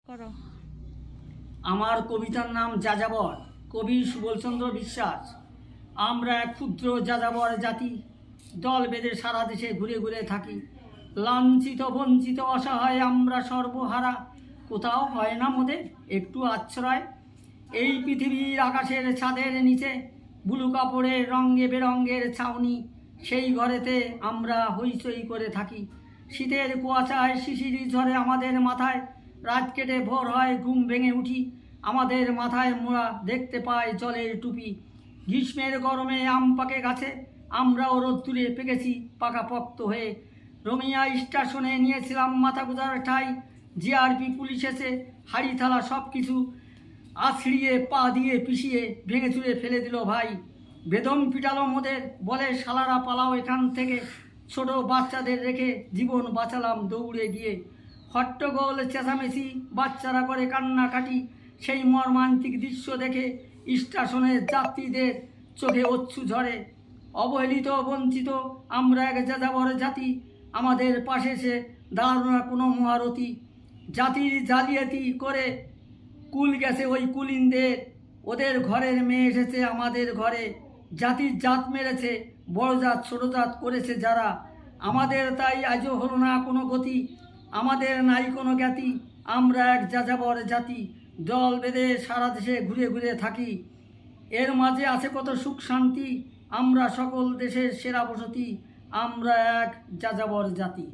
করো। আমার কবিতার নাম যাযাবর, কবি সুবলচন্দ্র বিশ্বাস। আমরা এক ক্ষুদ্র যাযাবর জাতি, দল বেঁধে সারা দেশে ঘুরে ঘুরে থাকি। লাঞ্ছিত বঞ্চিত অসহায় আমরা সর্বহারা, কোথাও হয় না মোদের একটু আশ্রয়। এই পৃথিবীর আকাশের ছাদের নিচে বুলু কাপড়ের রঙে বেরঙের ছাউনি, সেই ঘরেতে আমরা হইচই করে থাকি। শীতের কুয়াশায় শিশির ঝরে আমাদের মাথায়, রাত কেটে ভোর হয় ঘুম ভেঙে উঠি, আমাদের মাথায় মোড়া দেখতে পাই জলের টুপি। গ্রীষ্মের গরমে আম পাকে গাছে, আমরাও রোদ্দুরে পেকেছি পাকাপোক্ত হয়ে। রমিয়া স্টেশনে নিয়েছিলাম মাথা গোজার ঠাই, জিআরপি পুলিশ এসে হাড়ি থালা সব কিছু আছড়িয়ে পা দিয়ে পিষিয়ে ভেঙে চুরে ফেলে দিল ভাই। বেদম পিটালো মোদের, বলে শালারা পালাও এখান থেকে। ছোট বাচ্চাদের রেখে জীবন বাঁচালাম দৌড়ে গিয়ে। হট্টগোল চেঁচামেচি, বাচ্চারা করে কান্নাকাটি, সেই মর্মান্তিক দৃশ্য দেখে স্টেশনের যাত্রীদের চোখে অশ্রু ঝরে। অবহেলিত বঞ্চিত আমরা এক যাযাবর জাতি, আমাদের পাশে এসে দাঁড়ানো না কোনো মহারথী। জাতির জালিয়াতি করে কুল গেছে ওই কুলিনদের, ওদের ঘরের মেয়ে এসেছে আমাদের ঘরে। জাতির জাত মেরেছে, বড় জাত ছোট জাত করেছে যারা, আমাদের তাই আজও হলো না কোনো গতি, আমাদের নাই কোনো জ্ঞাতি। আমরা এক যাযাবর জাতি, দল বেঁধে সারা দেশে ঘুরে ঘুরে থাকি। এর মাঝে আছে কত সুখ শান্তি, আমরা সকল দেশের সেরা বসতি, আমরা এক যাযাবর জাতি।